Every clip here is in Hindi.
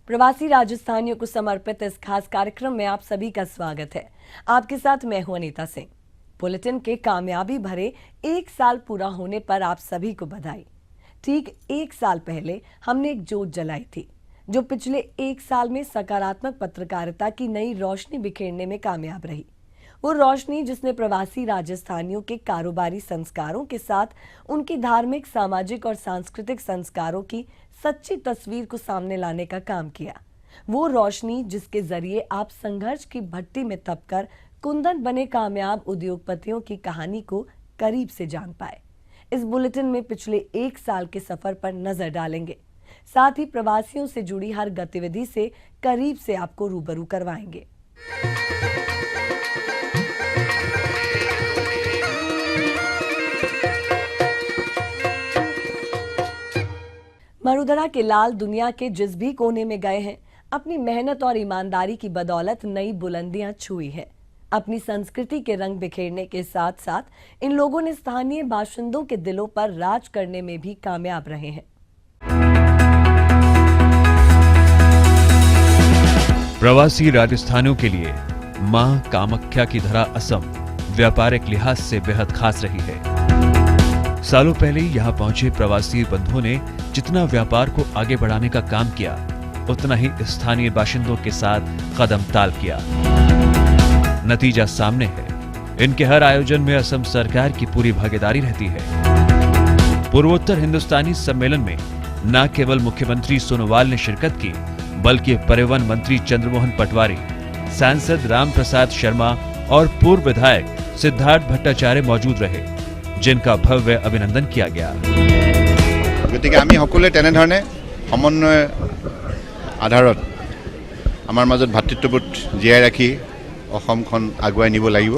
प्रवासी राजस्थानियों को समर्पित इस खास कार्यक्रम में आप सभी का स्वागत है। आपके साथ मैं हूं अनीता सिंह। बुलेटिन के कामयाबी भरे 1 साल पूरा होने पर आप सभी को बधाई। ठीक 1 साल पहले हमने एक जोत जलाई थी जो पिछले 1 साल में सकारात्मक पत्रकारिता की नई रोशनी बिखेरने में कामयाब रही। वो रोशनी जिसने प्रवासी राजस्थानियों के कारोबारी संस्कारों के साथ उनकी धार्मिक, सामाजिक और सांस्कृतिक संस्कारों की सच्ची तस्वीर को सामने लाने का काम किया। वो रोशनी जिसके जरिए आप संघर्ष की भट्टी में तपकर कुंदन बने कामयाब उद्योगपतियों की कहानी को करीब से जान पाए। इस बुलेटिन में पिछले 1 साल के सफर पर नजर डालेंगे, साथ ही प्रवासियों से जुड़ी हर गतिविधि से करीब से आपको रूबरू करवाएंगे। मरुधरा के लाल दुनिया के जिस भी कोने में गए हैं, अपनी मेहनत और ईमानदारी की बदौलत नई बुलंदियां छुई है। अपनी संस्कृति के रंग बिखेरने के साथ साथ इन लोगों ने स्थानीय बाशिंदों के दिलों पर राज करने में भी कामयाब रहे हैं। प्रवासी राजस्थानियों के लिए मां कामाख्या की धरा असम व्यापारिक लिहाज से बेहद खास रही है। सालों पहले यहां पहुंचे प्रवासी बंधुओं ने जितना व्यापार को आगे बढ़ाने का काम किया, उतना ही स्थानीय बाशिंदों के साथ कदम ताल किया। नतीजा सामने है। इनके हर आयोजन में असम सरकार की पूरी भागीदारी रहती है। पूर्वोत्तर हिंदुस्तानी सम्मेलन में न केवल मुख्यमंत्री सोनोवाल ने शिरकत की, बल्कि परिवहन मंत्री चंद्रमोहन पटवारी, सांसद राम प्रसाद शर्मा और पूर्व विधायक सिद्धार्थ भट्टाचार्य मौजूद रहे, जिनका भव्य अभिनंदन किया गया। गतिके आमी সকলোৱে তেনেধৰণে সমন্বয় আধাৰত আমাৰ মাজত ভাতৃত্ববোধ জীয়াই ৰাখি অসমখন আগুৱাই নিব লাগিব।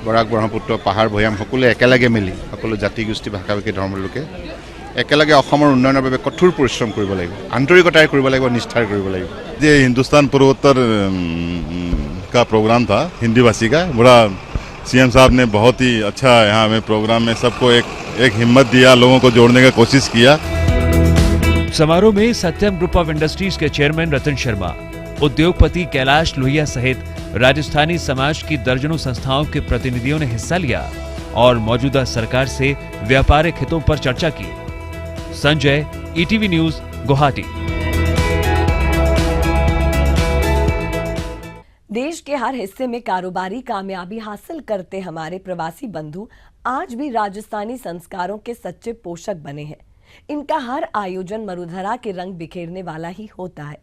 বৰাক ব্ৰহ্মপুত্ৰ পাহাৰ ভৈয়াম সকলোৱে একেলগে মিলি সকলো জাতি গোষ্ঠী ভাষা ভাষী ধৰ্মৰ লোকে একেলগে অসমৰ উন্নয়নৰ বাবে কঠোৰ পৰিশ্ৰম কৰিব লাগিব, আন্তৰিকতাৰে কৰিব লাগিব, নিষ্ঠাৰে কৰিব লাগিব। ये हिंदुस्तान पूर्वोत्तर का प्रोग्राम था, हिंदी भाषी का। बड़ा सीएम साहब ने बहुत ही अच्छा यहाँ में प्रोग्राम में सबको एक हिम्मत दिया, लोगों को जोड़ने का कोशिश किया। समारोह में सत्यम ग्रुप ऑफ इंडस्ट्रीज के चेयरमैन रतन शर्मा, उद्योगपति कैलाश लोहिया सहित राजस्थानी समाज की दर्जनों संस्थाओं के प्रतिनिधियों ने हिस्सा लिया और मौजूदा सरकार से व्यापारिक हितों पर चर्चा की। Sanjay, ETV news, Guwahati. देश के हर हिस्से में कारोबारी कामयाबी हासिल करते हमारे प्रवासी बंधु आज भी राजस्थानी संस्कारों के सच्चे पोषक बने हैं। इनका हर आयोजन मरुधरा के रंग बिखेरने वाला ही होता है।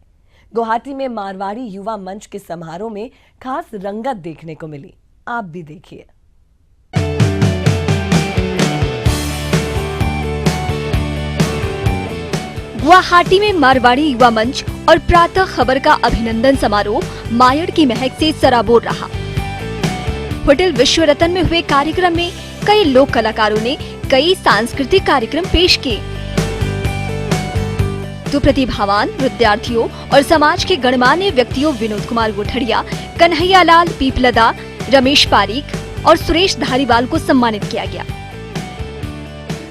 गुवाहाटी में मारवाड़ी युवा मंच के समारोह में खास रंगत देखने को मिली, आप भी देखिए। गुवाहाटी में मारवाड़ी युवा मंच और प्रातः खबर का अभिनंदन समारोह मायड़ की महक से सराबोर रहा। होटल विश्व रतन में हुए कार्यक्रम में कई लोक कलाकारों ने कई सांस्कृतिक कार्यक्रम पेश किए। तो प्रतिभावान विद्यार्थियों और समाज के गणमान्य व्यक्तियों विनोद कुमार गुठड़िया, कन्हैया लाल पीपलदा, रमेश पारीक और सुरेश धारीवाल को सम्मानित किया गया।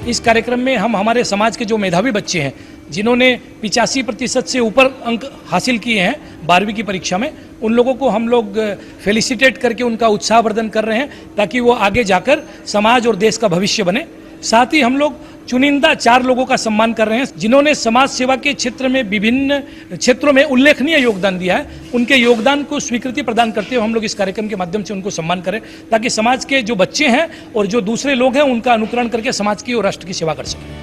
इस कार्यक्रम में हम हमारे समाज के जो मेधावी बच्चे हैं, जिन्होंने 85% से ऊपर अंक हासिल किए हैं 12वीं की परीक्षा में, उन लोगों को हम लोग फेलिसिटेट करके उनका उत्साहवर्धन कर रहे हैं ताकि वो आगे जाकर समाज और देश का भविष्य बने। साथ ही हम लोग चुनिंदा 4 लोगों का सम्मान कर रहे हैं जिन्होंने समाज सेवा के क्षेत्र में विभिन्न क्षेत्रों में उल्लेखनीय योगदान दिया है। उनके योगदान को स्वीकृति प्रदान करते हुए हम लोग इस कार्यक्रम के माध्यम से उनको सम्मान करें ताकि समाज के जो बच्चे हैं और जो दूसरे लोग हैं उनका अनुकरण करके समाज की और राष्ट्र की सेवा कर सकें।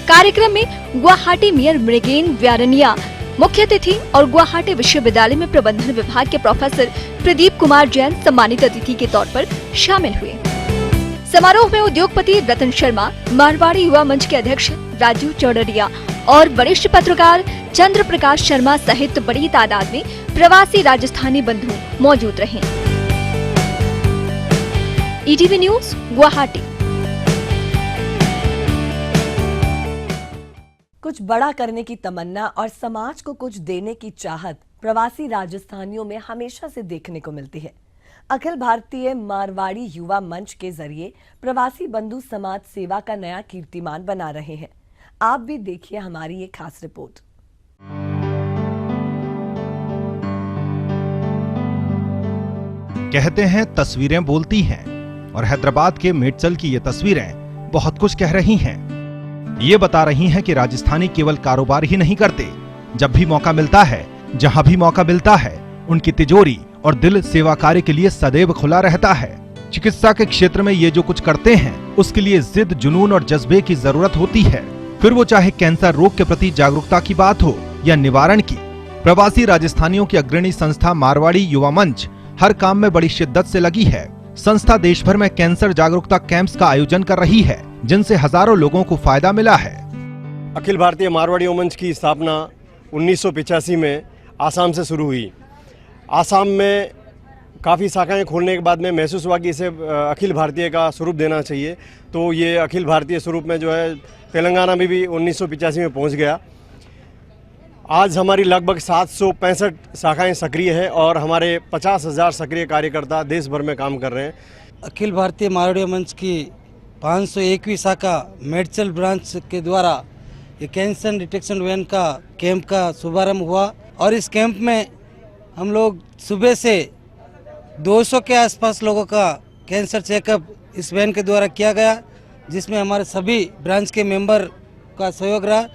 कार्यक्रम में गुवाहाटी मेयर मृगेन व्यारनिया मुख्य अतिथि और गुवाहाटी विश्वविद्यालय में प्रबंधन विभाग के प्रोफेसर प्रदीप कुमार जैन सम्मानित अतिथि के तौर पर शामिल हुए। समारोह में उद्योगपति रतन शर्मा, मारवाड़ी युवा मंच के अध्यक्ष राजू चौडरिया और वरिष्ठ पत्रकार चंद्र प्रकाश शर्मा सहित बड़ी तादाद में प्रवासी राजस्थानी बंधु मौजूद रहे। ETV news, Guwahati. कुछ बड़ा करने की तमन्ना और समाज को कुछ देने की चाहत प्रवासी राजस्थानियों में हमेशा से देखने को मिलती है। अखिल भारतीय मारवाड़ी युवा मंच के जरिए प्रवासी बंधु समाज सेवा का नया कीर्तिमान बना रहे हैं। आप भी देखिए हमारी ये खास रिपोर्ट। कहते हैं तस्वीरें बोलती हैं, और हैदराबाद के मेडचल की ये तस्वीरें बहुत कुछ कह रही हैं। ये बता रही हैं कि राजस्थानी केवल कारोबार ही नहीं करते, जब भी मौका मिलता है, जहां भी मौका मिलता है, उनकी तिजोरी और दिल सेवा कार्य के लिए सदैव खुला रहता है। चिकित्सा के क्षेत्र में ये जो कुछ करते हैं, उसके लिए जिद, जुनून और जज्बे की जरूरत होती है, फिर वो चाहे कैंसर रोग के प्रति जागरूकता की बात हो या निवारण की। प्रवासी राजस्थानियों की अग्रणी संस्था मारवाड़ी युवा मंच हर काम में बड़ी शिद्दत से लगी है। संस्था देश भर में कैंसर जागरूकता कैंप्स का आयोजन कर रही है, जिनसे हजारों लोगों को फायदा मिला है। अखिल भारतीय मारवाड़ी युवा मंच की स्थापना 1985 में आसाम से शुरू हुई। आसाम में काफ़ी शाखाएं खोलने के बाद में महसूस हुआ कि इसे अखिल भारतीय का स्वरूप देना चाहिए, तो ये अखिल भारतीय स्वरूप में जो है तेलंगाना में भी 1985 में पहुंच गया। आज हमारी लगभग 765 शाखाएं सक्रिय है और हमारे 50,000 सक्रिय कार्यकर्ता देश भर में काम कर रहे हैं। अखिल भारतीय मारवाड़ी मंच की 501वीं शाखा मेडचल ब्रांच के द्वारा ये कैंसर डिटेक्शन वैन का कैंप का शुभारंभ हुआ, और इस कैंप में हम लोग सुबह से 200 के आसपास लोगों का कैंसर चेकअप इस वैन के द्वारा किया गया, जिसमें हमारे सभी ब्रांच के मेंबर का सहयोग रहा।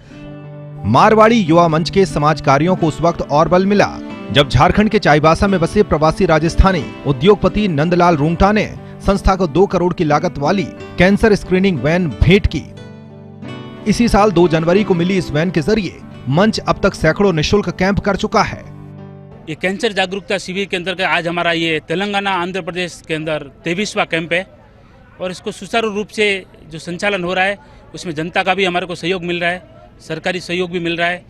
मारवाड़ी युवा मंच के समाज कार्यों को उस वक्त और बल मिला जब झारखंड के चाईबासा में बसे प्रवासी राजस्थानी उद्योगपति नंदलाल रूंगटा ने संस्था को 2 करोड़ की लागत वाली कैंसर स्क्रीनिंग वैन भेंट की। इसी साल 2 जनवरी को मिली इस वैन के जरिए मंच अब तक सैकड़ों निःशुल्क कैंप कर चुका है। ये कैंसर जागरूकता शिविर के अंतर्गत आज हमारा ये तेलंगाना आंध्र प्रदेश के अंदर 23वां कैंप है, और इसको सुचारू रूप से जो संचालन हो रहा है उसमें जनता का भी हमारे को सहयोग मिल रहा है, सरकारी सहयोग भी मिल रहा है।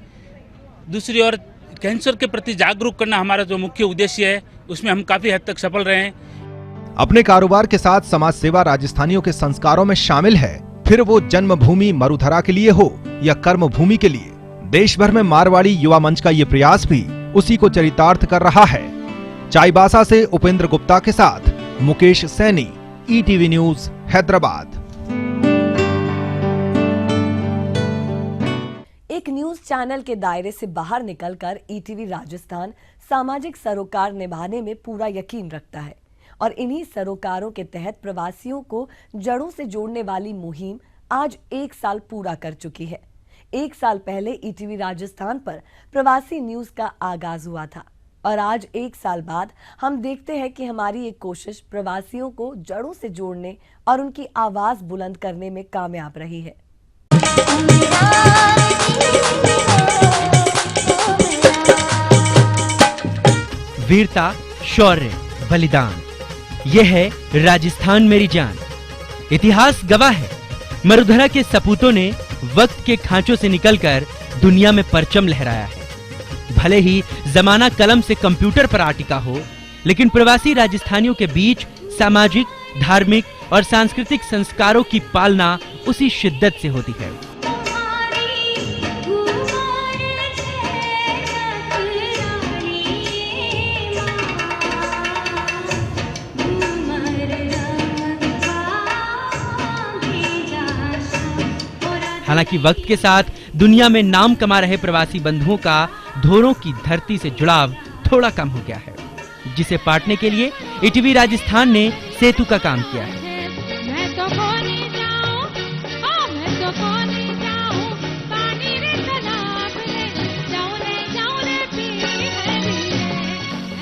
दूसरी ओर कैंसर के प्रति जागरूक करना हमारा जो मुख्य उद्देश्य है, उसमें हम काफ़ी हद तक सफल रहे हैं। अपने कारोबार के साथ समाज सेवा राजस्थानियों के संस्कारों में शामिल है, फिर वो जन्मभूमि मरुधरा के लिए हो या कर्म भूमि के लिए। देश भर में मारवाड़ी युवा मंच का ये प्रयास भी उसी को चरितार्थ कर रहा है। चाईबासा से उपेंद्र गुप्ता के साथ मुकेश सैनी, ईटीवी न्यूज, हैदराबाद। एक न्यूज चैनल के दायरे से बाहर निकलकर ईटीवी राजस्थान सामाजिक सरोकार निभाने में पूरा यकीन रखता है, और इन्हीं सरोकारों के तहत प्रवासियों को जड़ों से जोड़ने वाली मुहिम आज 1 साल पूरा कर चुकी है। 1 साल पहले ईटीवी राजस्थान पर प्रवासी न्यूज का आगाज हुआ था, और आज 1 साल बाद हम देखते हैं कि हमारी एक कोशिश प्रवासियों को जड़ों से जोड़ने और उनकी आवाज बुलंद करने में कामयाब रही है। वीरता, शौर्य, बलिदान, यह है राजस्थान मेरी जान। इतिहास गवाह है, मरुधरा के सपूतों ने वक्त के खांचों से निकलकर दुनिया में परचम लहराया है। भले ही जमाना कलम से कंप्यूटर पर आ टिका हो, लेकिन प्रवासी राजस्थानियों के बीच सामाजिक, धार्मिक और सांस्कृतिक संस्कारों की पालना उसी शिद्दत से होती है। हालांकि वक्त के साथ दुनिया में नाम कमा रहे प्रवासी बंधुओं का धोरों की धरती से जुड़ाव थोड़ा कम हो गया है, जिसे पाटने के लिए ईटीवी राजस्थान ने सेतु का काम किया है।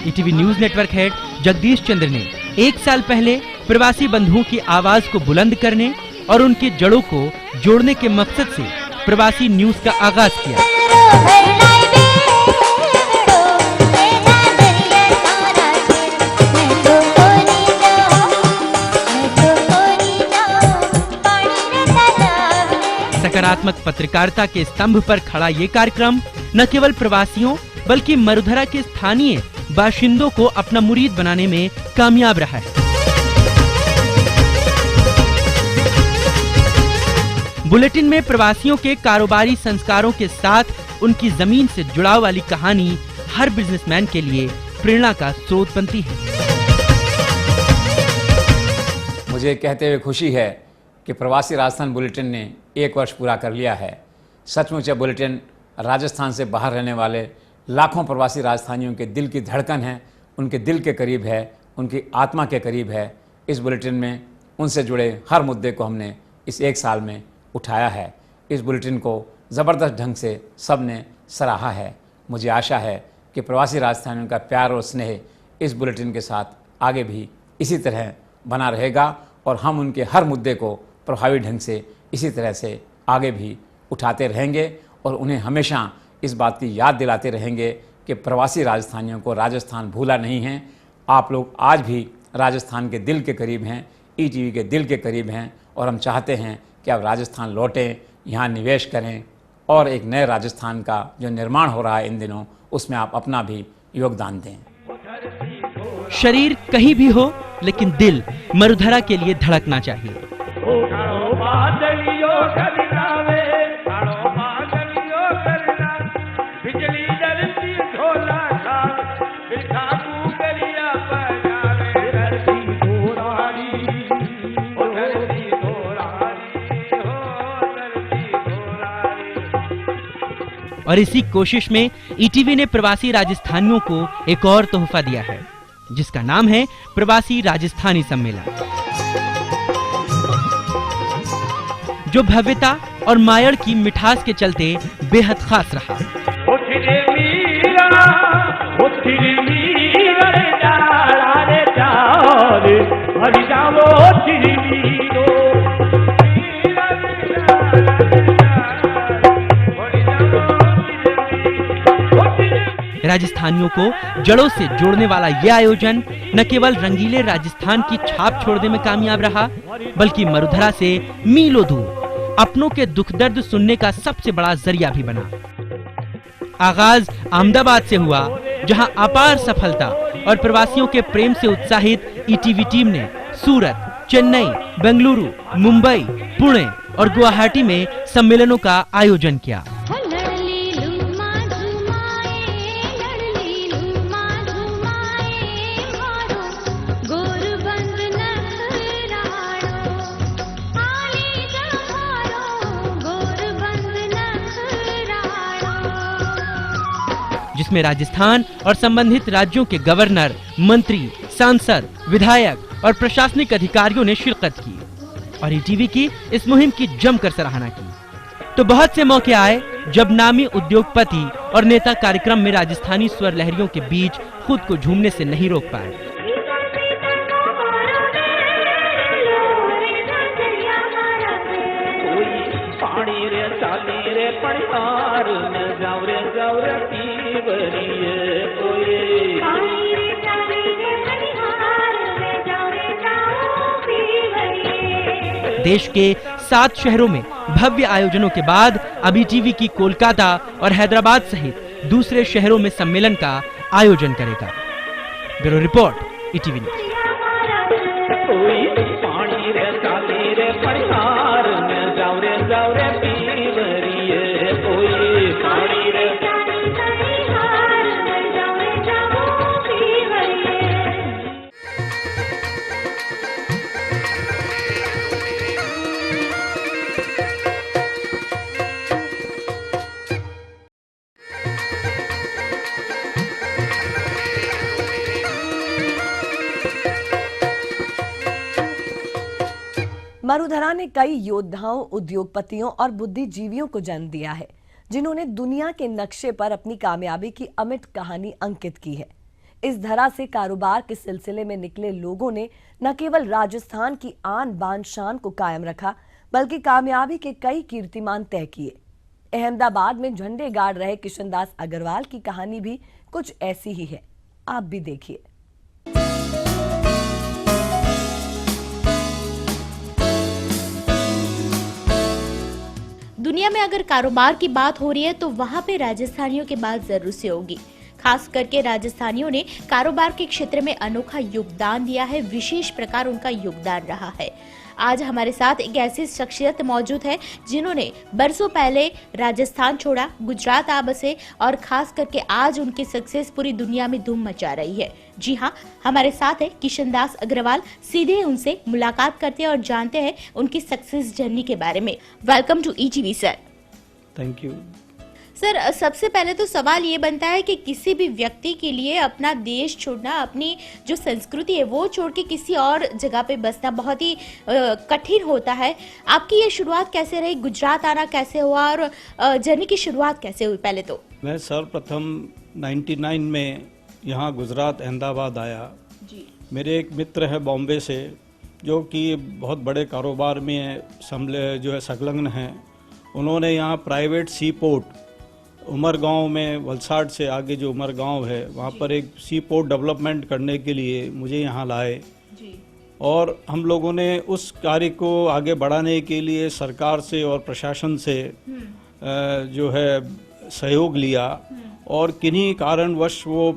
ETV news network head Jagdish Chandra ने 1 साल पहले प्रवासी बंधुओं की आवाज को बुलंद करने और उनकी जड़ों को जोड़ने के मकसद से प्रवासी न्यूज का आगाज किया। सकारात्मक पत्रकारिता के स्तंभ पर खड़ा ये कार्यक्रम न केवल प्रवासियों बल्कि मरुधरा के स्थानीय बाशिंदों को अपना मुरीद बनाने में कामयाब रहा है। बुलेटिन में प्रवासियों के कारोबारी संस्कारों के साथ उनकी जमीन से जुड़ाव वाली कहानी हर बिजनेसमैन के लिए प्रेरणा का स्रोत बनती है। मुझे कहते हुए खुशी है कि प्रवासी राजस्थान बुलेटिन ने 1 वर्ष पूरा कर लिया है। सचमुच यह बुलेटिन राजस्थान से बाहर रहने वाले लाखों प्रवासी राजस्थानियों के दिल की धड़कन है, उनके दिल के करीब है, उनकी आत्मा के करीब है। इस बुलेटिन में उनसे जुड़े हर मुद्दे को हमने इस एक साल में उठाया है। इस बुलेटिन को ज़बरदस्त ढंग से सब ने सराहा है। मुझे आशा है कि प्रवासी राजस्थानियों का प्यार और स्नेह इस बुलेटिन के साथ आगे भी इसी तरह बना रहेगा और हम उनके हर मुद्दे को प्रभावी ढंग से इसी तरह से आगे भी उठाते रहेंगे और उन्हें हमेशा इस बात की याद दिलाते रहेंगे कि प्रवासी राजस्थानियों को राजस्थान भूला नहीं है। आप लोग आज भी राजस्थान के दिल के करीब हैं, ईटीवी के दिल के करीब हैं और हम चाहते हैं कि आप राजस्थान लौटें, यहाँ निवेश करें और एक नए राजस्थान का जो निर्माण हो रहा है इन दिनों, उसमें आप अपना भी योगदान दें। शरीर कहीं भी हो लेकिन दिल मरुधरा के लिए धड़कना चाहिए। और इसी कोशिश में ईटीवी ने प्रवासी राजस्थानियों को एक और तोहफा दिया है, जिसका नाम है प्रवासी राजस्थानी सम्मेलन, जो भव्यता और मायड़ की मिठास के चलते बेहद खास रहा। राजस्थानियों को जड़ों से जोड़ने वाला यह आयोजन न केवल रंगीले राजस्थान की छाप छोड़ने में कामयाब रहा, बल्कि मरुधरा से मीलों दूर अपनों के दुख दर्द सुनने का सबसे बड़ा जरिया भी बना। आगाज अहमदाबाद से हुआ, जहां अपार सफलता और प्रवासियों के प्रेम से उत्साहित ईटीवी टीम ने सूरत, चेन्नई, बेंगलुरु, मुंबई, पुणे और गुवाहाटी में सम्मेलनों का आयोजन किया। जिसमें राजस्थान और संबंधित राज्यों के गवर्नर, मंत्री, सांसद, विधायक और प्रशासनिक अधिकारियों ने शिरकत की और ईटीवी की इस मुहिम की जमकर सराहना की। तो बहुत से मौके आए जब नामी उद्योगपति और नेता कार्यक्रम में राजस्थानी स्वर लहरियों के बीच खुद को झूमने से नहीं रोक पाए। देश के 7 शहरों में भव्य आयोजनों के बाद अब ईटीवी की कोलकाता और हैदराबाद सहित दूसरे शहरों में सम्मेलन का आयोजन करेगा। Bureau report, ETV news. Marudhara ने कई योद्धाओं, उद्योगपतियों और बुद्धिजीवियों को जन्म दिया है, जिन्होंने दुनिया के नक्शे पर अपनी कामयाबी की अमिट कहानी अंकित की है। इस धरा से कारोबार के सिलसिले में निकले लोगों ने न केवल राजस्थान की आन बान शान को कायम रखा, बल्कि कामयाबी के कई कीर्तिमान तय किए। अहमदाबाद में झंडे गाड़ रहे किशनदास अग्रवाल की कहानी भी कुछ ऐसी ही है, आप भी देखिए। दुनिया में अगर कारोबार की बात हो रही है तो वहाँ पे राजस्थानियों की बात जरूर से होगी। खास करके राजस्थानियों ने कारोबार के क्षेत्र में अनोखा योगदान दिया है, विशेष प्रकार उनका योगदान रहा है। आज हमारे साथ एक ऐसी शख्सियत मौजूद है जिन्होंने बरसों पहले राजस्थान छोड़ा, गुजरात आ बसे और खास करके आज उनकी सक्सेस पूरी दुनिया में धूम मचा रही है। जी हाँ, हमारे साथ है किशनदास अग्रवाल। सीधे उनसे मुलाकात करते हैं और जानते हैं उनकी सक्सेस जर्नी के बारे में। Welcome to ETV sir. Thank you. Sir, सबसे पहले तो सवाल ये बनता है कि किसी भी व्यक्ति के लिए अपना देश छोड़ना, अपनी जो संस्कृति है वो छोड़ के किसी और जगह पे बसना बहुत ही कठिन होता है। आपकी ये शुरुआत कैसे रही, गुजरात आना कैसे हुआ और जर्नी की शुरुआत कैसे हुई? पहले तो मैं सर्वप्रथम 99 में यहाँ गुजरात अहमदाबाद आया जी। मेरे एक मित्र है बॉम्बे से, जो कि बहुत बड़े कारोबार में जो है संलग्न हैं। उन्होंने यहाँ प्राइवेट सी पोर्ट उमरगांव में, वलसाड़ से आगे जो उमरगांव है वहाँ पर एक सी पोर्ट डेवलपमेंट करने के लिए मुझे यहाँ लाए और हम लोगों ने उस कार्य को आगे बढ़ाने के लिए सरकार से और प्रशासन से जो है सहयोग लिया और किन्हीं कारणवश वो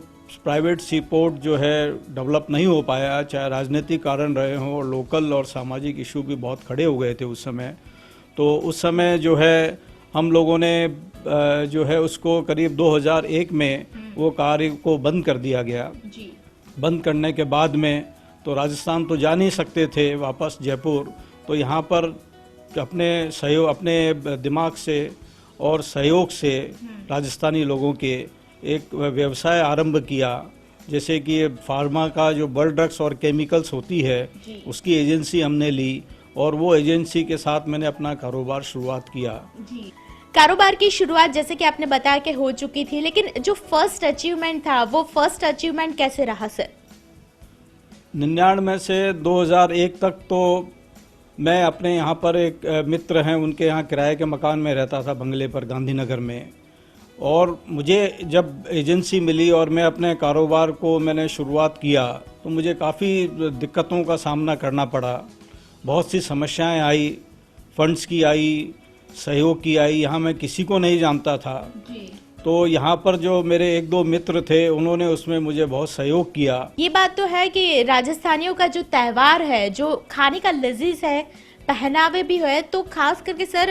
प्राइवेट सी पोर्ट जो है डेवलप नहीं हो पाया, चाहे राजनीतिक कारण रहे हों और लोकल और सामाजिक इशू भी बहुत खड़े हो गए थे उस समय। तो उस समय जो है हम लोगों ने जो है उसको करीब 2001 में वो कार्य को बंद कर दिया गया। बंद करने के बाद में तो राजस्थान तो जा नहीं सकते थे वापस जयपुर, तो यहाँ पर अपने दिमाग से और सहयोग से राजस्थानी लोगों के एक व्यवसाय आरंभ किया, जैसे कि फार्मा का जो बल्क ड्रग्स और केमिकल्स होती है उसकी एजेंसी हमने ली और वो एजेंसी के साथ मैंने अपना कारोबार शुरुआत किया। कारोबार की शुरुआत जैसे कि आपने बताया कि हो चुकी थी, लेकिन जो फर्स्ट अचीवमेंट था वो फर्स्ट अचीवमेंट कैसे रहा सर? 99 से 2001 तक तो मैं अपने यहाँ पर एक मित्र हैं उनके यहाँ किराए के मकान में रहता था बंगले पर गांधीनगर में, और मुझे जब एजेंसी मिली और मैं अपने कारोबार को मैंने शुरुआत किया तो मुझे काफ़ी दिक्कतों का सामना करना पड़ा। बहुत सी समस्याएं आई, फंड्स की आई, सहयोग की आई। यहाँ मैं किसी को नहीं जानता था, तो यहाँ पर जो मेरे एक दो मित्र थे उन्होंने उसमें मुझे बहुत सहयोग किया। ये बात तो है कि राजस्थानियों का जो त्योहार है, जो खाने का लजीज है, पहनावे भी है, तो खास करके सर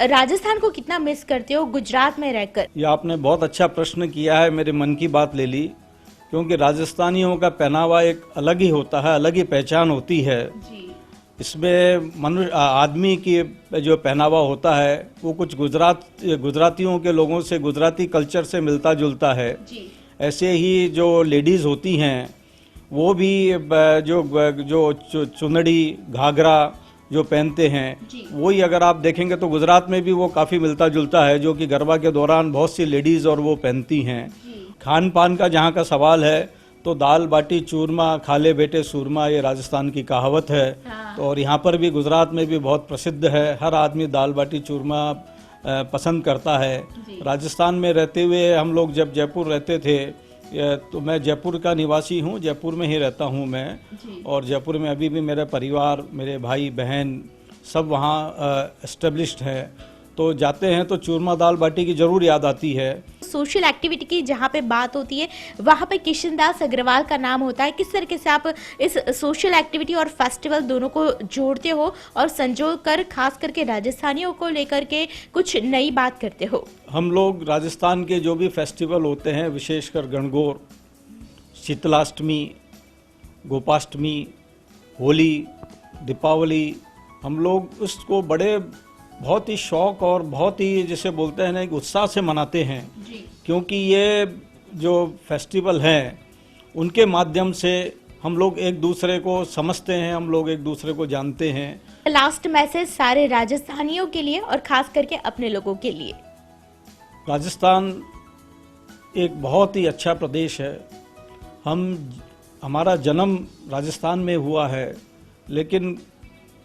राजस्थान को कितना मिस करते हो गुजरात में रहकर? ये आपने बहुत अच्छा प्रश्न किया है, मेरे मन की बात ले ली, क्योंकि राजस्थानियों का पहनावा एक अलग ही होता है, अलग ही पहचान होती है। इसमें आदमी की जो पहनावा होता है वो कुछ गुजरातियों के लोगों से, गुजराती कल्चर से मिलता जुलता है। ऐसे ही जो लेडीज़ होती हैं वो भी जो चुनड़ी घाघरा जो पहनते हैं, वही अगर आप देखेंगे तो गुजरात में भी वो काफ़ी मिलता जुलता है, जो कि गरबा के दौरान बहुत सी लेडीज़ और वो पहनती हैं। खान पान का जहाँ का सवाल है तो दाल बाटी चूरमा खा ले बेटे सूरमा, ये राजस्थान की कहावत है। तो और यहाँ पर भी गुजरात में भी बहुत प्रसिद्ध है, हर आदमी दाल बाटी चूरमा पसंद करता है। राजस्थान में रहते हुए हम लोग जब जयपुर रहते थे, तो मैं जयपुर का निवासी हूँ, जयपुर में ही रहता हूँ मैं, और जयपुर में अभी भी मेरा परिवार, मेरे भाई बहन सब वहाँ एस्टेब्लिश्ड है। तो जाते हैं तो चूरमा दाल बाटी की जरूर याद आती है। सोशल एक्टिविटी की जहाँ पे बात होती है वहाँ पे किशनदास अग्रवाल का नाम होता है। किस तरीके से आप इस सोशल एक्टिविटी और फेस्टिवल दोनों को जोड़ते हो और संजो कर खास करके राजस्थानियों को लेकर के कुछ नई बात करते हो? हम लोग राजस्थान के जो भी फेस्टिवल होते हैं, विशेषकर गणगौर, शीतलाष्टमी, गोपाष्टमी, होली, दीपावली, हम लोग उसको बड़े बहुत ही शौक और बहुत ही जिसे बोलते हैं ना उत्साह से मनाते हैं, क्योंकि ये जो फेस्टिवल हैं उनके माध्यम से हम लोग एक दूसरे को समझते हैं, हम लोग एक दूसरे को जानते हैं। लास्ट मैसेज सारे राजस्थानियों के लिए और खास करके अपने लोगों के लिए। राजस्थान एक बहुत ही अच्छा प्रदेश है। हमारा जन्म राजस्थान में हुआ है, लेकिन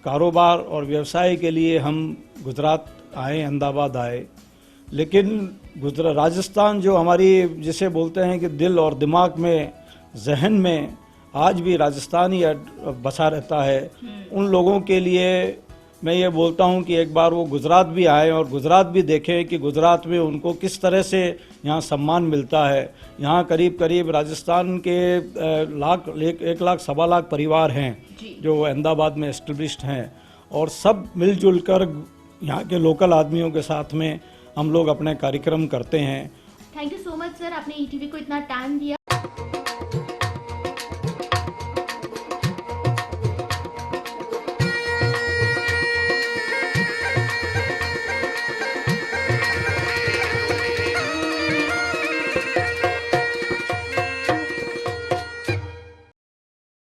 कारोबार और व्यवसाय के लिए हम गुजरात आए, अहमदाबाद आए। लेकिन राजस्थान जो हमारी जिसे बोलते हैं कि दिल और दिमाग में, जहन में आज भी राजस्थान ही बसा रहता है। उन लोगों के लिए मैं ये बोलता हूँ कि एक बार वो गुजरात भी आए और गुजरात भी देखें कि गुजरात में उनको किस तरह से यहाँ सम्मान मिलता है। यहाँ करीब करीब राजस्थान के 1 लाख सवा लाख परिवार हैं जो अहमदाबाद में एस्टेब्लिश्ड हैं, और सब मिलजुल कर यहाँ के लोकल आदमियों के साथ में हम लोग अपने कार्यक्रम करते हैं। Thank you so much sir, आपने ईटीवी को इतना टाइम दिया।